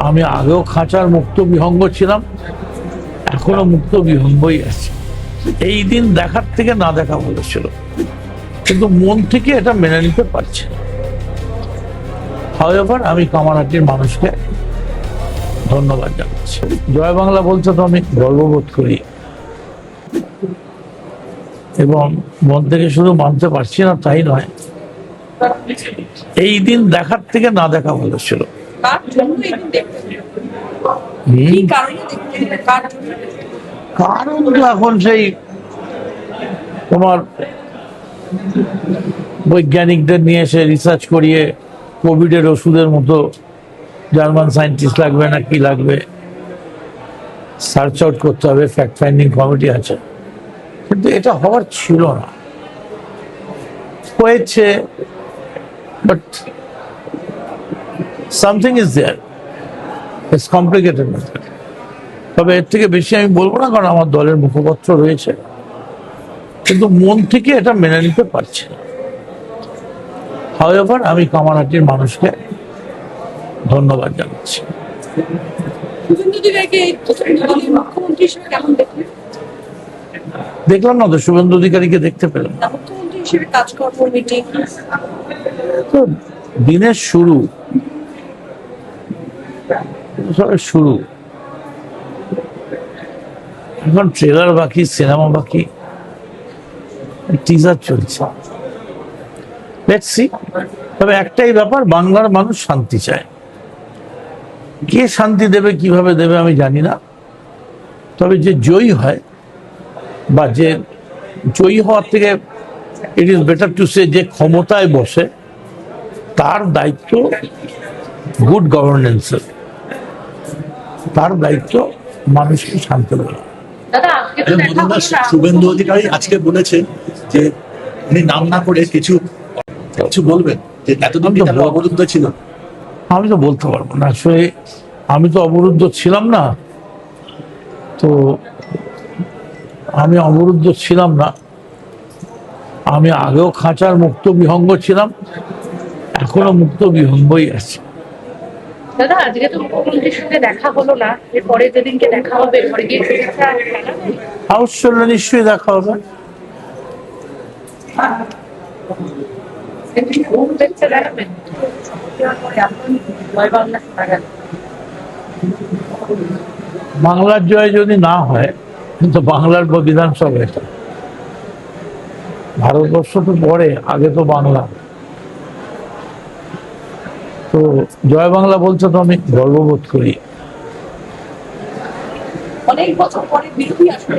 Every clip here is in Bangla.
আমি আগেও খাঁচার মুক্ত বিহঙ্গ ছিলাম, এখনো মুক্ত বিহঙ্গই আছে। এই দিন দেখার থেকে না দেখা বলেছিল, কিন্তু মন থেকে এটা মেনে নিতে পারছে। হাওয়েভার আমি কামারহাটির মানুষকে ধন্যবাদ জানাচ্ছি। জয় বাংলা বলতে তো আমি গর্ববোধ করি, এবং মন থেকে শুধু মানতে পারছি না তাই নয়, এই দিন দেখার থেকে না দেখা বলেছিল। কারণ তো এখন সেই তোমার বৈজ্ঞানিকদের নিয়ে এসে রিসার্চ করিয়ে কোভিডের ওষুধের মতো জার্মান সায়েন্টিস্ট লাগবে না কি লাগবে সার্চ আউট করতে হবে, ফ্যাক্ট ফাইন্ডিং কমিটি আছে, কিন্তু এটা হওয়ার ছিল না। হয়েছে, but something is there, it's complicated matter. তবে এর থেকে বেশি আমি বলবো না, কারণ আমার দলের মুখপত্র রয়েছে, কিন্তু মন থেকে এটা মেনে নিতে পারছি না। হাওয়েভার আমি কামারহাটির মানুষকে ধন্যবাদ জানাচ্ছি। দেখলাম না তো, শুভেন্দু অধিকারীকে দেখতে পেলাম। তো দিনের শুরু, শুরু এখন ট্রেলার বাকি, সিনেমা বাকি, টিজার চলছে। Let's see. তবে একটাই ব্যাপার, বাংলার মানুষ শান্তি চায়। কে শান্তি দেবে, কিভাবে দেবে আমি জানি না। তবে যে জয়ী হয়, বা যে জয়ী হওয়ার থেকে it is better to say যে ক্ষমতায় বসে, তার দায়িত্ব গুড গভর্নেন্সের, তার দায়িত্ব মানুষকে শান্তি দেওয়া। শুভেন্দু অধিকারী আজকে বলেছেন যে উনি নাম না করে কিছু বলবেন, যে এতদিন অবরুদ্ধ ছিল। আমি তো বলতে পারবো না, আসলে আমি তো অবরুদ্ধ ছিলাম না। তো আমি অবরুদ্ধ ছিলাম না, আমি আগেও খাঁচার মুক্ত বিহঙ্গ ছিলাম, এখনো মুক্ত বিহঙ্গই আছে। দাদা, আজকে তো মুখ্যমন্ত্রীর সঙ্গে দেখা হলো না, এরপরে যেদিনকে দেখা হবে ঘরে গিয়ে শুভেচ্ছা জানাবেন? হাউস চললে নিশ্চয়ই দেখা হবে। শুভেচ্ছা জানাবেন? বাংলার জয় যদি না হয়, কিন্তু বাংলার বিধানসভা, এটা ভারতবর্ষ তো পরে, আগে তো বাংলা। তো জয় বাংলা বলতে তো আমি গর্ববোধ করি। অনেক বছর পরে বিরোধী আসনে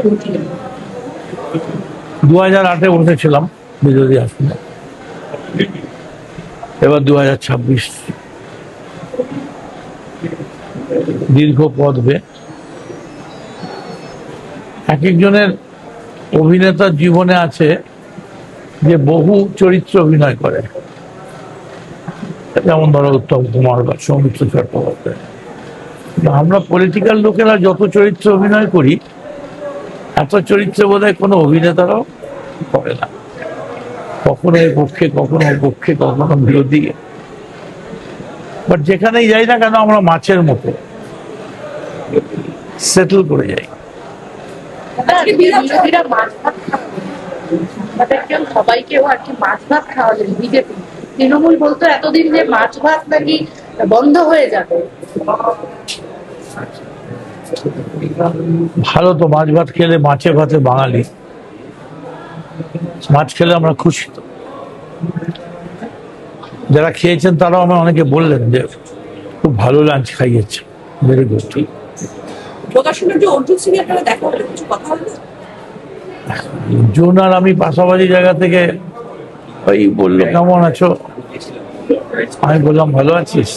2008-এ উঠেছিলাম বিরোধী আসনে, এবার 2026 দীর্ঘ পথ বেয়ে। এক একজনের অভিনেতার জীবনে আছে যে বহু চরিত্র অভিনয় করে, যেমন ধরো উত্তম কুমার বা সৌমিত্র চট্টোপাধ্যায়। আমরা পলিটিক্যাল লোকেরা যত চরিত্র অভিনয় করি, এত চরিত্রে বোধহয় কোনো অভিনেতারাও করে না। কখনো এর পক্ষে, কখনো ওর পক্ষে, কখনো বিরোধী। বাট যেখানেই যাই না কেন, আমরা মাছের মতো সেটেল করে যাই। বিরোধীরা মাছ ভাত সবাইকেও আর কি মাছ ভাত খাওয়ালেন বিজেপি। তৃণমূল বলতো এতদিন যে মাছ ভাত নাকি বন্ধ হয়ে যাবে। ভালো তো, মাছ ভাত খেলে, মাছে ভাতে বাঙালি, মাছ খেলে আমরা খুশি। তো যারা খেয়েছেন তারাও আমার অনেকে বললেন যে খুব ভালো লাঞ্চ খাইয়েছে, ভেরি গুড। অর্জুন আর আমি পাশাপাশি জায়গা থেকে ওই বললো কেমন আছো, আমি বললাম ভালো আছিস।